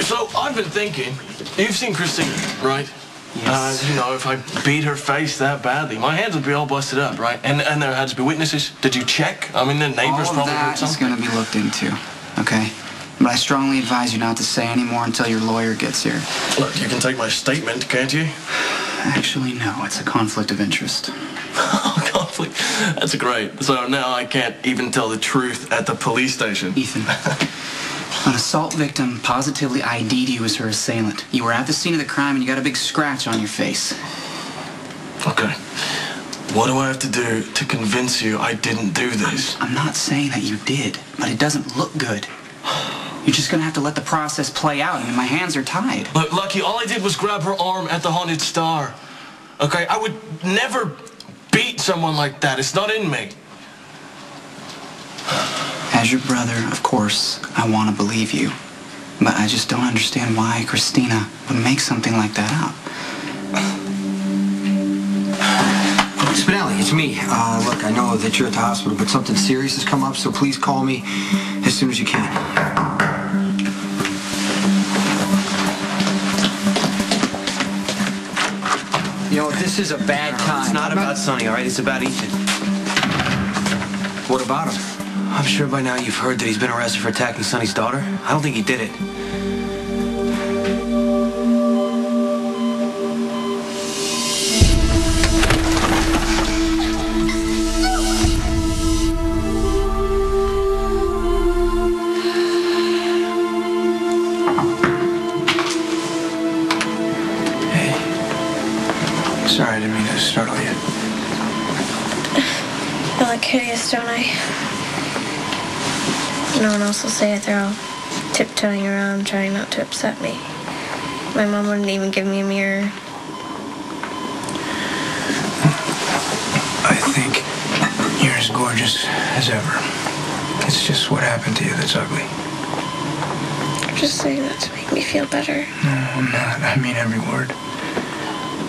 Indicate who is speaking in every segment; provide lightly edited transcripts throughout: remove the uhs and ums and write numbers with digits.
Speaker 1: So, I've been thinking, you've seen Kristina, right?
Speaker 2: Yes.
Speaker 1: You know, if I beat her face that badly, my hands would be all busted up, right? And there had to be witnesses. Did you check? I mean, the neighbors
Speaker 2: all
Speaker 1: probably
Speaker 2: of
Speaker 1: heard
Speaker 2: that is
Speaker 1: something.
Speaker 2: going to be looked into, okay? But I strongly advise you not to say any more until your lawyer gets here.
Speaker 1: Look, you can take my statement, can't you?
Speaker 2: Actually, no. It's a conflict of interest.
Speaker 1: Conflict. That's great. So now I can't even tell the truth at the police station.
Speaker 2: Ethan, an assault victim positively ID'd you as her assailant. You were at the scene of the crime and you got a big scratch on your face.
Speaker 1: Okay. What do I have to do to convince you I didn't do this?
Speaker 2: I'm not saying that you did, but it doesn't look good. You're just gonna have to let the process play out. I mean, my hands are tied.
Speaker 1: Look, Lucky, all I did was grab her arm at the Haunted Star. Okay? I would never beat someone like that. It's not in me.
Speaker 2: As your brother, of course, I want to believe you. But I just don't understand why Kristina would make something like that up.
Speaker 3: Spinelli, it's me. Look, I know that you're at the hospital, but something serious has come up, so please call me as soon as you can. You know, this is a bad time.
Speaker 4: It's not about Sonny, all right? It's about Ethan.
Speaker 3: What about him?
Speaker 4: I'm sure by now you've heard that he's been arrested for attacking Sonny's daughter. I don't think he did it.
Speaker 5: Sorry, I didn't mean to startle you.
Speaker 6: I look hideous, don't I? No one else will say it. They're all tiptoeing around, trying not to upset me. My mom wouldn't even give me a mirror.
Speaker 5: I think you're as gorgeous as ever. It's just what happened to you that's ugly.
Speaker 6: I'm just saying that to make me feel better.
Speaker 5: No, I'm not. I mean every word.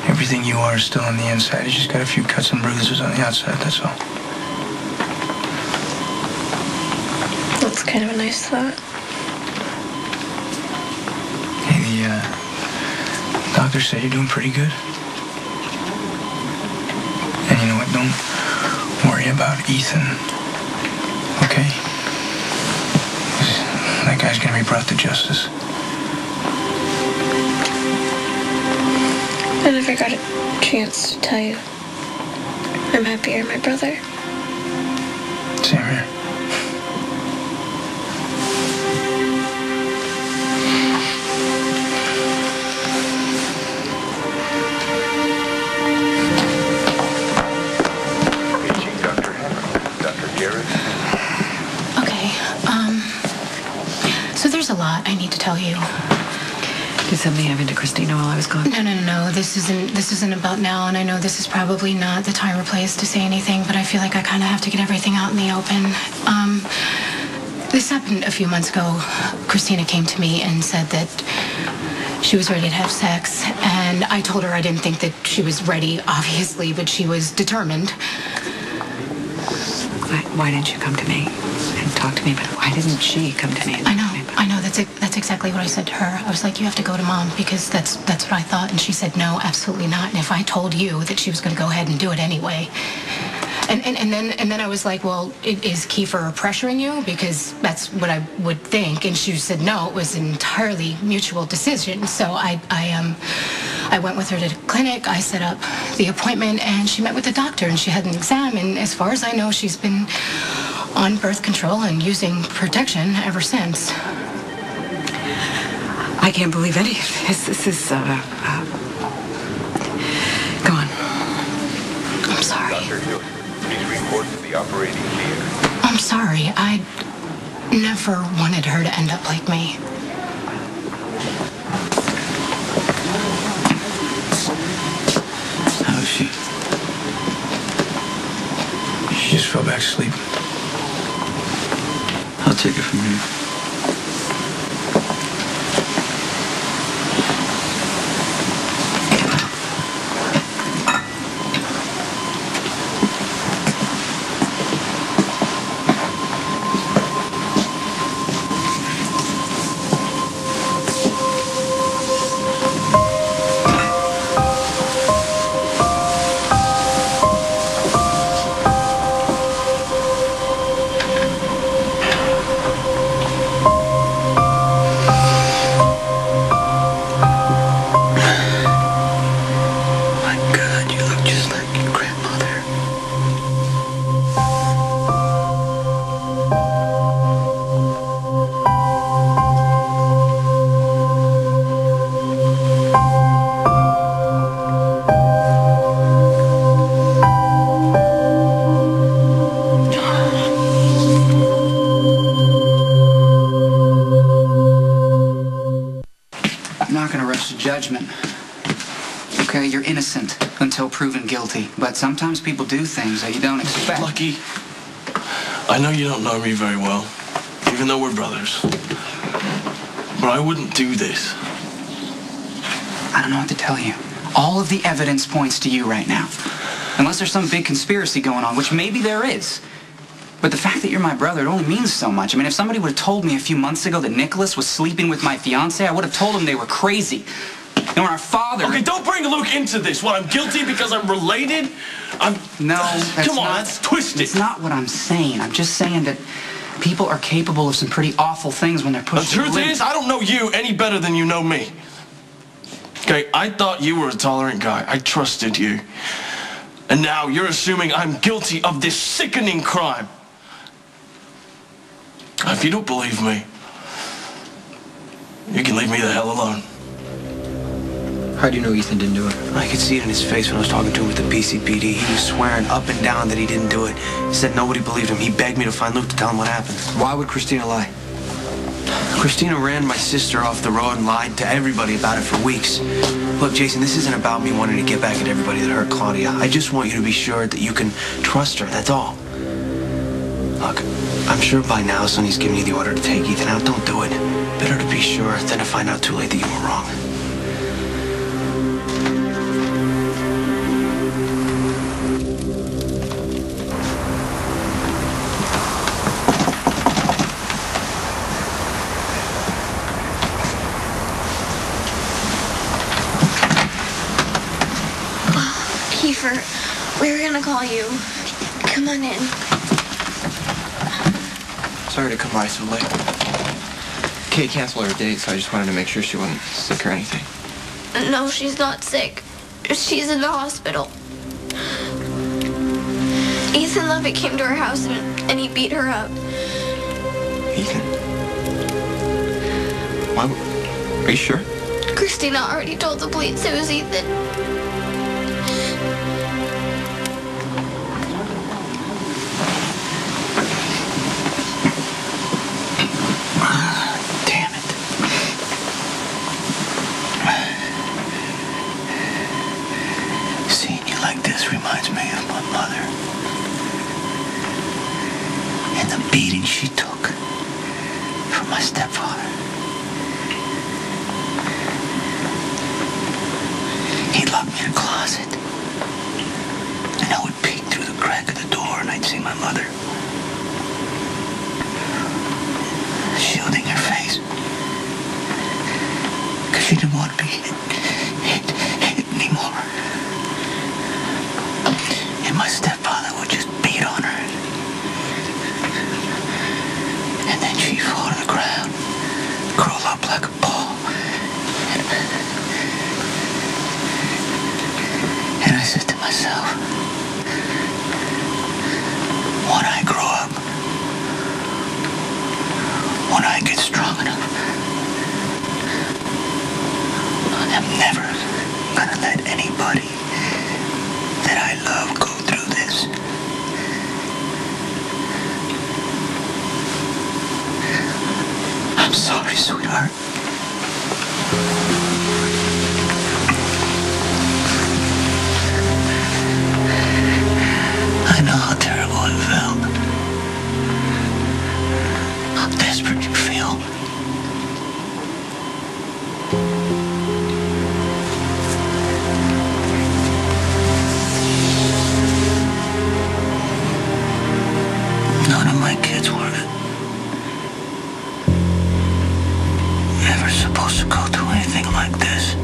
Speaker 5: Everything you are is still on the inside. You just got a few cuts and bruises on the outside, that's all.
Speaker 6: That's kind of a nice thought.
Speaker 5: Hey, the doctor said you're doing pretty good. And you know what? Don't worry about Ethan. Okay? That guy's gonna be brought to justice.
Speaker 6: I never got a chance to tell you. I'm happy you're my brother.
Speaker 5: Same here.
Speaker 7: Okay, so there's a lot I need to tell you.
Speaker 8: Did something happen to Kristina while I was gone?
Speaker 7: No. This isn't about now, and I know this is probably not the time or place to say anything, but I feel like I kind of have to get everything out in the open. This happened a few months ago. Kristina came to me and said that she was ready to have sex, and I told her I didn't think that she was ready, obviously, but she was determined.
Speaker 8: Why didn't you come to me and talk to me? But why didn't she come to me?
Speaker 7: I know. That's exactly what I said to her. I was like, you have to go to Mom, because that's what I thought. And she said, no, absolutely not. And if I told you that she was going to go ahead and do it anyway. And then I was like, well, is Kiefer pressuring you? Because that's what I would think. And she said, no, it was an entirely mutual decision. So I went with her to the clinic. I set up the appointment, and she met with the doctor, and she had an exam. And as far as I know, she's been on birth control and using protection ever since.
Speaker 8: I can't believe any of this. This is, go on.
Speaker 7: I'm sorry.
Speaker 9: Dr. Hewitt, please report to the operating theater.
Speaker 7: I'm sorry. I never wanted her to end up like me.
Speaker 5: How is she? She just fell back asleep.
Speaker 2: I'll take it from here. not going to rush to judgment. Okay, you're innocent until proven guilty. But sometimes people do things that you don't expect.
Speaker 1: Lucky, I know you don't know me very well, even though we're brothers. But I wouldn't do this.
Speaker 2: I don't know what to tell you. All of the evidence points to you right now. Unless there's some big conspiracy going on, which maybe there is. But the fact that you're my brother, it only means so much. I mean, if somebody would have told me a few months ago that Nicholas was sleeping with my fiancée, I would have told them they were crazy. And when our father...
Speaker 1: Okay, don't bring Luke into this. What, I'm guilty because I'm related?
Speaker 2: No, that's
Speaker 1: Come on,
Speaker 2: not,
Speaker 1: that's twisted.
Speaker 2: It's not what I'm saying. I'm just saying that people are capable of some pretty awful things when they're pushed to the
Speaker 1: truth
Speaker 2: limit.
Speaker 1: is, I don't know you any better than you know me. Okay, I thought you were a tolerant guy. I trusted you. And now you're assuming I'm guilty of this sickening crime. If you don't believe me, you can leave me the hell alone.
Speaker 3: How do you know Ethan didn't do it?
Speaker 4: I could see it in his face when I was talking to him with the PCPD. He was swearing up and down that he didn't do it. He said nobody believed him. He begged me to find Luke to tell him what happened.
Speaker 3: Why would Kristina lie?
Speaker 4: Kristina ran my sister off the road and lied to everybody about it for weeks. Look, Jason, this isn't about me wanting to get back at everybody that hurt Claudia. I just want you to be sure that you can trust her, that's all. Look, I'm sure by now Sonny's given you the order to take Ethan out. Don't do it. Better to be sure than to find out too late that you were wrong.
Speaker 6: Kiefer, we were gonna call you. Come on in.
Speaker 5: Sorry to come by so late. Kate canceled her date, so I just wanted to make sure she wasn't sick or anything.
Speaker 6: No, she's not sick. She's in the hospital. Ethan Levitt came to her house and he beat her up.
Speaker 5: Ethan? Why? Are you sure?
Speaker 6: Kristina already told the police it was Ethan.
Speaker 10: Reminds me of my mother and the beating she took from my stepfather. He'd lock me in a closet, and I would peek through the crack of the door, and I'd see my mother shielding her face because she didn't want to be hit anymore. And my stepfather would just beat on her. And then she'd fall to the ground, curl up like a ball. And I said to myself, when I grow up, when I get strong enough, I'm never gonna let anybody that I love go through this. I'm sorry, sweetheart. I know how terrible it felt. How desperate you feel. None of my kids were ever supposed to go through anything like this.